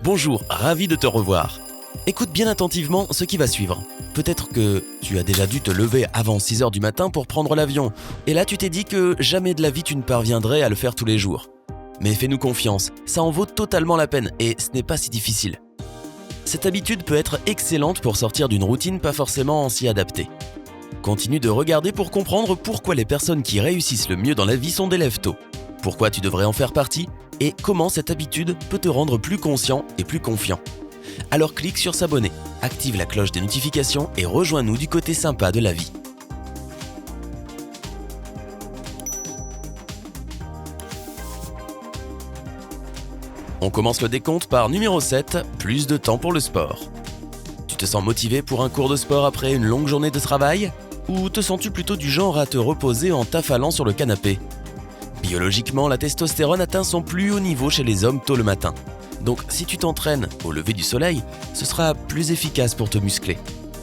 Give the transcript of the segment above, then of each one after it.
Bonjour, ravi de te revoir. Écoute bien attentivement ce qui va suivre. Peut-être que tu as déjà dû te lever avant 6h du matin pour prendre l'avion, et là tu t'es dit que jamais de la vie tu ne parviendrais à le faire tous les jours. Mais fais-nous confiance, ça en vaut totalement la peine et ce n'est pas si difficile. Cette habitude peut être excellente pour sortir d'une routine pas forcément s'y adapter. Continue de regarder pour comprendre pourquoi les personnes qui réussissent le mieux dans la vie sont des lève-tôt. Pourquoi tu devrais en faire partie et comment cette habitude peut te rendre plus conscient et plus confiant. Alors clique sur s'abonner, active la cloche des notifications et rejoins-nous du côté sympa de la vie. On commence le décompte par numéro 7, plus de temps pour le sport. Tu te sens motivé pour un cours de sport après une longue journée de travail ? Ou te sens-tu plutôt du genre à te reposer en t'affalant sur le canapé ? Biologiquement, la testostérone atteint son plus haut niveau chez les hommes tôt le matin. Donc si tu t'entraînes au lever du soleil, ce sera plus efficace pour te muscler.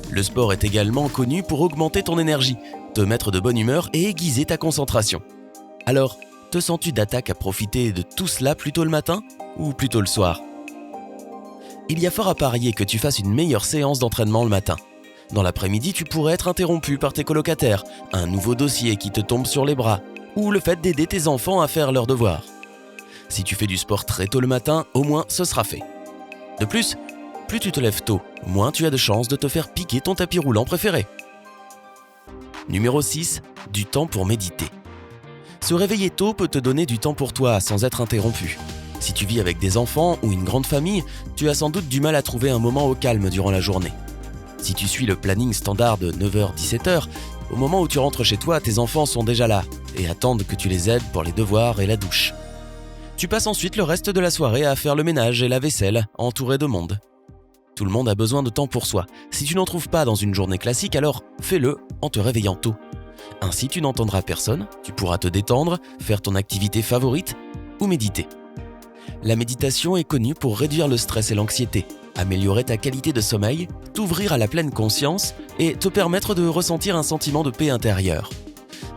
Le sport est également connu pour augmenter ton énergie, te mettre de bonne humeur et aiguiser ta concentration. Alors, te sens-tu d'attaque à profiter de tout cela plutôt le matin ou plutôt le soir ? Il y a fort à parier que tu fasses une meilleure séance d'entraînement le matin. Dans l'après-midi, tu pourrais être interrompu par tes colocataires, un nouveau dossier qui te tombe sur les bras, ou le fait d'aider tes enfants à faire leurs devoirs. Si tu fais du sport très tôt le matin, au moins ce sera fait. De plus, plus tu te lèves tôt, moins tu as de chances de te faire piquer ton tapis roulant préféré. Numéro 6, du temps pour méditer. Se réveiller tôt peut te donner du temps pour toi sans être interrompu. Si tu vis avec des enfants ou une grande famille, tu as sans doute du mal à trouver un moment au calme durant la journée. Si tu suis le planning standard de 9h-17h, au moment où tu rentres chez toi, tes enfants sont déjà là et attendent que tu les aides pour les devoirs et la douche. Tu passes ensuite le reste de la soirée à faire le ménage et la vaisselle, entouré de monde. Tout le monde a besoin de temps pour soi. Si tu n'en trouves pas dans une journée classique, alors fais-le en te réveillant tôt. Ainsi, tu n'entendras personne, tu pourras te détendre, faire ton activité favorite ou méditer. La méditation est connue pour réduire le stress et l'anxiété, améliorer ta qualité de sommeil, t'ouvrir à la pleine conscience et te permettre de ressentir un sentiment de paix intérieure.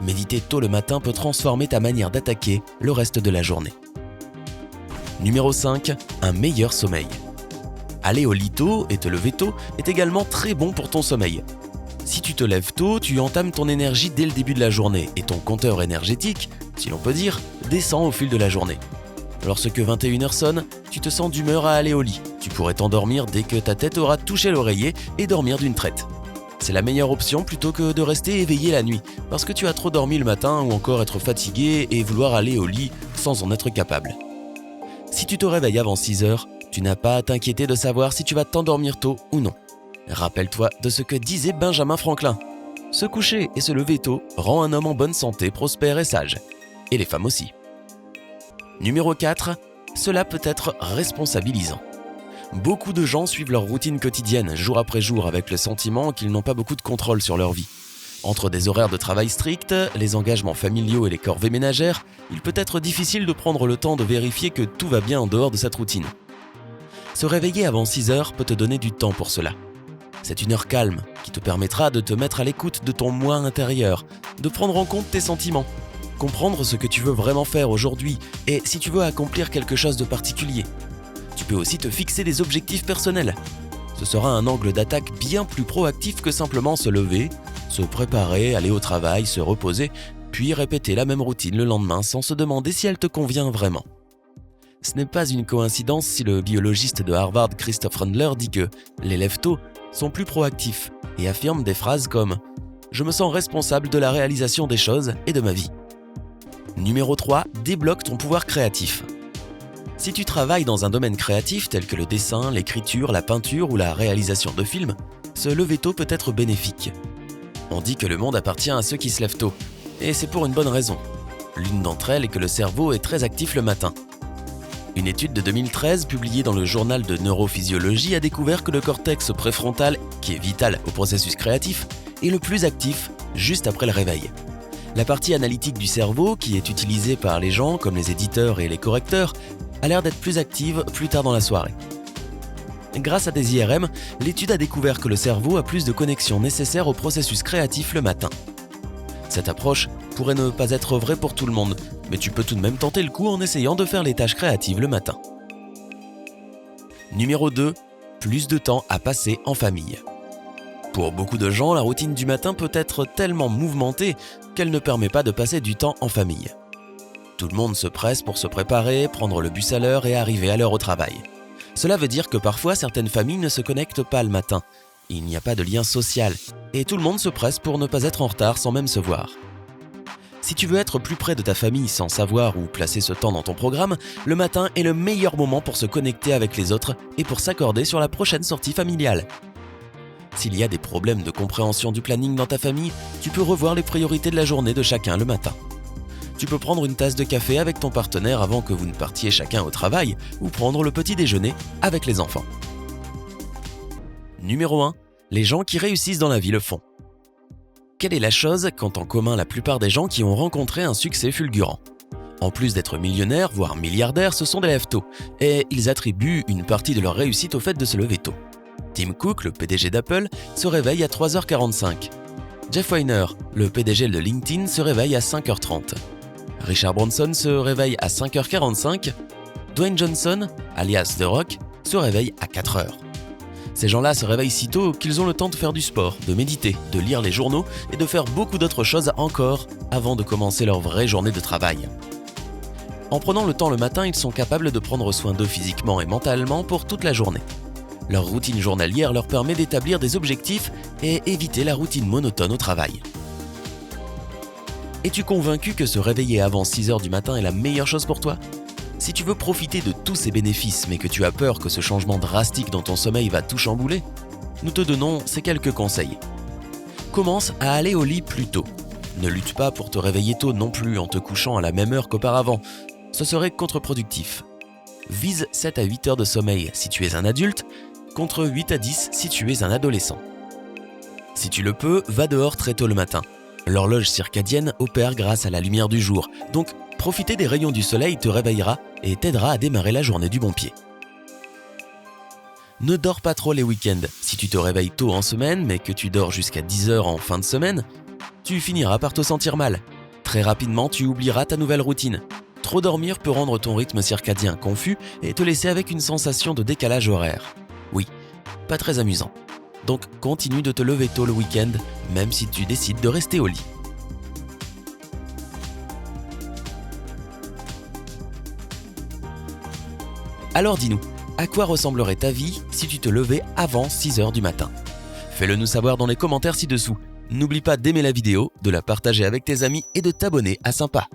Méditer tôt le matin peut transformer ta manière d'attaquer le reste de la journée. Numéro 5, un meilleur sommeil. Aller au lit tôt et te lever tôt est également très bon pour ton sommeil. Si tu te lèves tôt, tu entames ton énergie dès le début de la journée et ton compteur énergétique, si l'on peut dire, descend au fil de la journée. Lorsque 21h sonne, tu te sens d'humeur à aller au lit. Tu pourrais t'endormir dès que ta tête aura touché l'oreiller et dormir d'une traite. C'est la meilleure option plutôt que de rester éveillé la nuit, parce que tu as trop dormi le matin ou encore être fatigué et vouloir aller au lit sans en être capable. Si tu te réveilles avant 6h, tu n'as pas à t'inquiéter de savoir si tu vas t'endormir tôt ou non. Rappelle-toi de ce que disait Benjamin Franklin. Se coucher et se lever tôt rend un homme en bonne santé, prospère et sage. Et les femmes aussi. Numéro 4, cela peut être responsabilisant. Beaucoup de gens suivent leur routine quotidienne, jour après jour, avec le sentiment qu'ils n'ont pas beaucoup de contrôle sur leur vie. Entre des horaires de travail stricts, les engagements familiaux et les corvées ménagères, il peut être difficile de prendre le temps de vérifier que tout va bien en dehors de cette routine. Se réveiller avant 6h peut te donner du temps pour cela. C'est une heure calme qui te permettra de te mettre à l'écoute de ton moi intérieur, de prendre en compte tes sentiments, comprendre ce que tu veux vraiment faire aujourd'hui et si tu veux accomplir quelque chose de particulier. Tu peux aussi te fixer des objectifs personnels. Ce sera un angle d'attaque bien plus proactif que simplement se lever, se préparer, aller au travail, se reposer, puis répéter la même routine le lendemain sans se demander si elle te convient vraiment. Ce n'est pas une coïncidence si le biologiste de Harvard Christophe Randler dit que les lève-tôt sont plus proactifs et affirme des phrases comme « Je me sens responsable de la réalisation des choses et de ma vie ». Numéro 3, débloque ton pouvoir créatif. Si tu travailles dans un domaine créatif tel que le dessin, l'écriture, la peinture ou la réalisation de films, se lever tôt peut être bénéfique. On dit que le monde appartient à ceux qui se lèvent tôt, et c'est pour une bonne raison. L'une d'entre elles est que le cerveau est très actif le matin. Une étude de 2013 publiée dans le journal de neurophysiologie a découvert que le cortex préfrontal, qui est vital au processus créatif, est le plus actif juste après le réveil. La partie analytique du cerveau, qui est utilisée par les gens comme les éditeurs et les correcteurs, a l'air d'être plus active plus tard dans la soirée. Grâce à des IRM, l'étude a découvert que le cerveau a plus de connexions nécessaires au processus créatif le matin. Cette approche pourrait ne pas être vraie pour tout le monde, mais tu peux tout de même tenter le coup en essayant de faire les tâches créatives le matin. Numéro 2, plus de temps à passer en famille. Pour beaucoup de gens, la routine du matin peut être tellement mouvementée qu'elle ne permet pas de passer du temps en famille. Tout le monde se presse pour se préparer, prendre le bus à l'heure et arriver à l'heure au travail. Cela veut dire que parfois certaines familles ne se connectent pas le matin. Il n'y a pas de lien social et tout le monde se presse pour ne pas être en retard sans même se voir. Si tu veux être plus près de ta famille sans savoir où placer ce temps dans ton programme, le matin est le meilleur moment pour se connecter avec les autres et pour s'accorder sur la prochaine sortie familiale. S'il y a des problèmes de compréhension du planning dans ta famille, tu peux revoir les priorités de la journée de chacun le matin. Tu peux prendre une tasse de café avec ton partenaire avant que vous ne partiez chacun au travail ou prendre le petit déjeuner avec les enfants. Numéro 1. Les gens qui réussissent dans la vie le font. Quelle est la chose qu'ont en commun la plupart des gens qui ont rencontré un succès fulgurant ? En plus d'être millionnaires, voire milliardaires, ce sont des lève-tôt, et ils attribuent une partie de leur réussite au fait de se lever tôt. Tim Cook, le PDG d'Apple, se réveille à 3h45. Jeff Weiner, le PDG de LinkedIn, se réveille à 5h30. Richard Branson se réveille à 5h45. Dwayne Johnson, alias The Rock, se réveille à 4h. Ces gens-là se réveillent si tôt qu'ils ont le temps de faire du sport, de méditer, de lire les journaux et de faire beaucoup d'autres choses encore avant de commencer leur vraie journée de travail. En prenant le temps le matin, ils sont capables de prendre soin d'eux physiquement et mentalement pour toute la journée. Leur routine journalière leur permet d'établir des objectifs et éviter la routine monotone au travail. Es-tu convaincu que se réveiller avant 6h du matin est la meilleure chose pour toi ? Si tu veux profiter de tous ces bénéfices mais que tu as peur que ce changement drastique dans ton sommeil va tout chambouler, nous te donnons ces quelques conseils. Commence à aller au lit plus tôt. Ne lutte pas pour te réveiller tôt non plus en te couchant à la même heure qu'auparavant. Ce serait contre-productif. Vise 7 à 8 heures de sommeil si tu es un adulte, contre 8 à 10 si tu es un adolescent. Si tu le peux, va dehors très tôt le matin. L'horloge circadienne opère grâce à la lumière du jour, donc profiter des rayons du soleil te réveillera et t'aidera à démarrer la journée du bon pied. Ne dors pas trop les week-ends. Si tu te réveilles tôt en semaine mais que tu dors jusqu'à 10h en fin de semaine, tu finiras par te sentir mal. Très rapidement, tu oublieras ta nouvelle routine. Trop dormir peut rendre ton rythme circadien confus et te laisser avec une sensation de décalage horaire. Oui, pas très amusant. Donc continue de te lever tôt le week-end, même si tu décides de rester au lit. Alors dis-nous, à quoi ressemblerait ta vie si tu te levais avant 6h du matin ? Fais-le nous savoir dans les commentaires ci-dessous. N'oublie pas d'aimer la vidéo, de la partager avec tes amis et de t'abonner à Sympa.